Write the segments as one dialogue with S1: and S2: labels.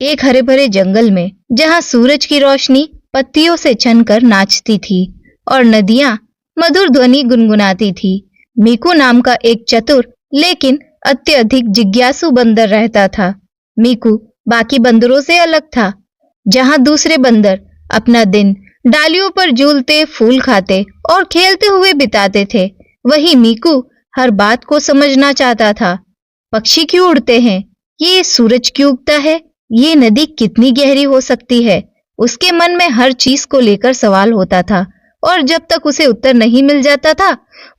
S1: एक हरे भरे जंगल में जहां सूरज की रोशनी पत्तियों से छनकर नाचती थी और नदियां मधुर ध्वनि गुनगुनाती थी, मीकू नाम का एक चतुर लेकिन अत्यधिक जिज्ञासु बंदर रहता था। मीकू बाकी बंदरों से अलग था। जहां दूसरे बंदर अपना दिन डालियों पर झूलते, फूल खाते और खेलते हुए बिताते थे, वहीं मीकू हर बात को समझना चाहता था। पक्षी क्यों उड़ते हैं? ये सूरज क्यों उगता है? ये नदी कितनी गहरी हो सकती है? उसके मन में हर चीज को लेकर सवाल होता था और जब तक उसे उत्तर नहीं मिल जाता था,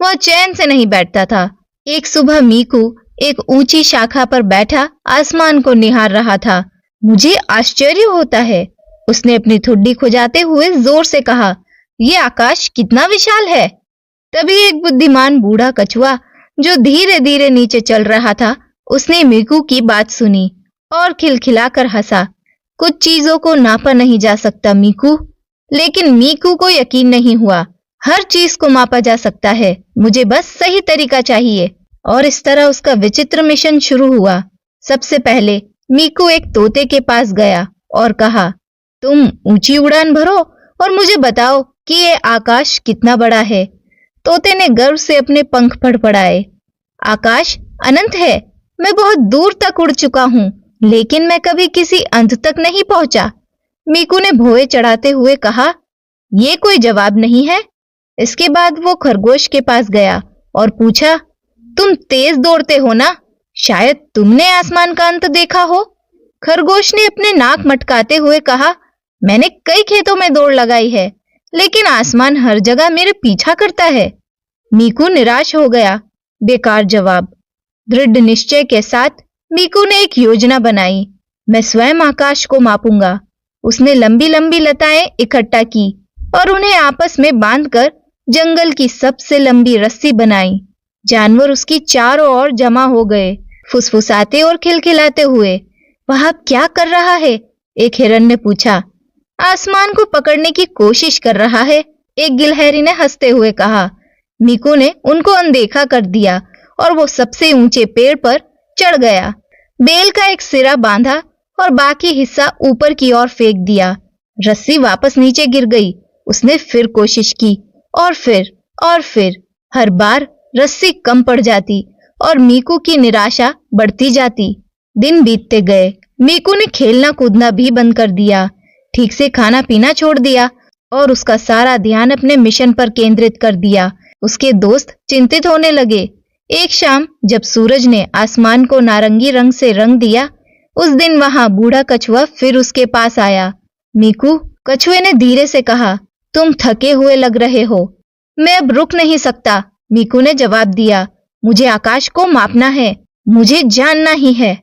S1: वह चैन से नहीं बैठता था। एक सुबह मीकू एक ऊंची शाखा पर बैठा आसमान को निहार रहा था। मुझे आश्चर्य होता है, उसने अपनी ठुड्डी खुजाते हुए जोर से कहा। ये आकाश कितना विशाल है। तभी एक बुद्धिमान बूढ़ा कछुआ जो धीरे धीरे नीचे चल रहा था, उसने मीकू की बात सुनी और खिलखिलाकर हंसा। कुछ चीजों को नापा नहीं जा सकता मीकू। लेकिन मीकू को यकीन नहीं हुआ। हर चीज को मापा जा सकता है, मुझे बस सही तरीका चाहिए। और इस तरह उसका विचित्र मिशन शुरू हुआ। सबसे पहले मीकू एक तोते के पास गया और कहा, तुम ऊंची उड़ान भरो और मुझे बताओ कि ये आकाश कितना बड़ा है। तोते ने गर्व से अपने पंख फड़फड़ाए। आकाश अनंत है। मैं बहुत दूर तक उड़ चुका हूँ, लेकिन मैं कभी किसी अंत तक नहीं पहुंचा। मीकू ने भौहें चढ़ाते हुए कहा। ये कोई जवाब नहीं है। इसके बाद वो खरगोश के पास गया और पूछा, तुम तेज दौड़ते हो ना? शायद तुमने आसमान का अंत देखा हो। खरगोश ने अपने नाक मटकाते हुए कहा, मैंने कई खेतों में दौड़ लगाई है, लेकिन आसमान हर जगह मेरे पीछा करता है। मीकू निराश हो गया। बेकार जवाब। दृढ़ निश्चय के साथ मीकू ने एक योजना बनाई। मैं स्वयं आकाश को मापूंगा। उसने लंबी लंबी लताएं इकट्ठा की और उन्हें आपस में बांधकर जंगल की सबसे लंबी रस्सी बनाई। जानवर उसकी चारों ओर जमा हो गए, फुसफुसाते और खिलखिलाते हुए। वह क्या कर रहा है? एक हिरन ने पूछा। आसमान को पकड़ने की कोशिश कर रहा है, एक गिलहरी ने हंसते हुए कहा। मीकू ने उनको अनदेखा कर दिया और वो सबसे ऊंचे पेड़ पर चढ़ गया। बेल का एक सिरा बांधा और बाकी हिस्सा ऊपर की ओर फेंक दिया। रस्सी वापस नीचे गिर गई। उसने फिर कोशिश की और फिर हर बार रस्सी कम पड़ जाती और मीकू की निराशा बढ़ती जाती। दिन बीतते गए। मीकू ने खेलना कूदना भी बंद कर दिया, ठीक से खाना पीना छोड़ दिया और उसका सारा ध्यान अपने मिशन पर केंद्रित कर दिया। उसके दोस्त चिंतित होने लगे। एक शाम जब सूरज ने आसमान को नारंगी रंग से रंग दिया, उस दिन वहां बूढ़ा कछुआ फिर उसके पास आया। मीकू, कछुए ने धीरे से कहा, तुम थके हुए लग रहे हो। मैं अब रुक नहीं सकता, मीकू ने जवाब दिया। मुझे आकाश को मापना है, मुझे जानना ही है।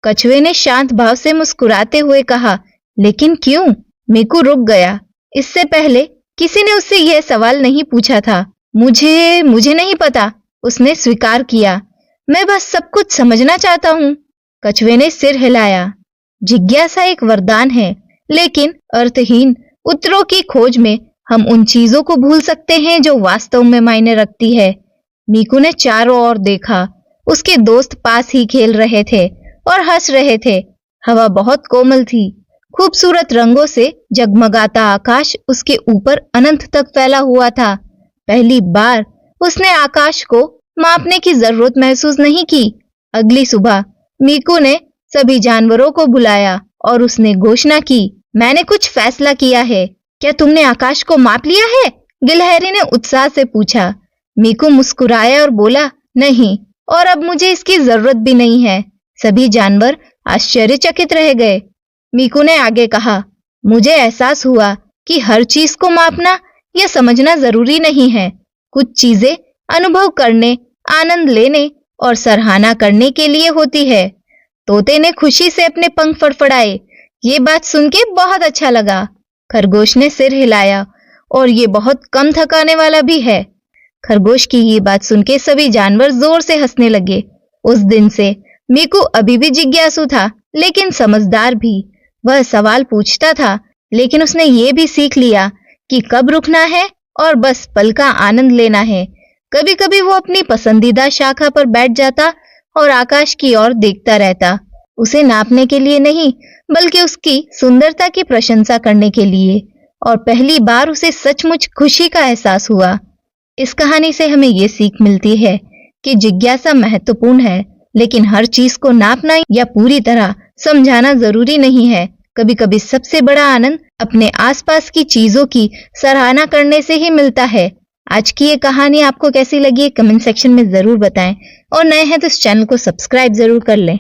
S1: कछुए ने शांत भाव से मुस्कुराते हुए कहा, लेकिन क्यों? मीकू रुक गया। इससे पहले किसी ने उससे यह सवाल नहीं पूछा था। मुझे नहीं पता, उसने स्वीकार किया। मैं बस सब कुछ समझना चाहता हूँ। कछुए ने सिर हिलाया। जिज्ञासा एक वरदान है, लेकिन अर्थहीन उत्तरों की खोज में हम उन चीजों को भूल सकते हैं जो वास्तव में मायने रखती है। मीकू ने चारों ओर देखा। उसके दोस्त पास ही खेल रहे थे और हंस रहे थे। हवा बहुत कोमल थी। खूबसूरत रंगों से जगमगाता आकाश उसके ऊपर अनंत तक फैला हुआ था। पहली बार उसने आकाश को मापने की जरूरत महसूस नहीं की। अगली सुबह मीकू ने सभी जानवरों को बुलाया और उसने घोषणा की, मैंने कुछ फैसला किया है। क्या तुमने आकाश को माप लिया है? गिलहरी ने उत्साह से पूछा। मीकू मुस्कुराया और बोला, नहीं, और अब मुझे इसकी जरूरत भी नहीं है। सभी जानवर आश्चर्यचकित रह गए। मीकू ने आगे कहा, मुझे एहसास हुआ कि हर चीज को मापना या समझना जरूरी नहीं है। कुछ चीजें अनुभव करने, आनंद लेने और सराहना करने के लिए होती है। तोते ने खुशी से अपने पंख फड़फड़ाए। ये बात सुन के बहुत अच्छा लगा। खरगोश ने सिर हिलाया, और ये बहुत कम थकाने वाला भी है। खरगोश की ये बात सुन के सभी जानवर जोर से हंसने लगे। उस दिन से मीकू अभी भी जिज्ञासु था, लेकिन समझदार भी। वह सवाल पूछता था, लेकिन उसने ये भी सीख लिया कि कब रुकना है और बस पल का आनंद लेना है। कभी कभी वो अपनी पसंदीदा शाखा पर बैठ जाता और आकाश की ओर देखता रहता। उसे नापने के लिए नहीं, बल्कि उसकी सुंदरता की प्रशंसा करने के लिए। और पहली बार उसे सचमुच खुशी का एहसास हुआ। इस कहानी से हमें ये सीख मिलती है कि जिज्ञासा महत्वपूर्ण है, लेकिन हर चीज को नापना या पूरी तरह समझाना जरूरी नहीं है। कभी कभी सबसे बड़ा आनंद अपने आसपास की चीजों की सराहना करने से ही मिलता है। आज की ये कहानी आपको कैसी लगी है कमेंट सेक्शन में जरूर बताएं, और नए हैं तो इस चैनल को सब्सक्राइब जरूर कर लें।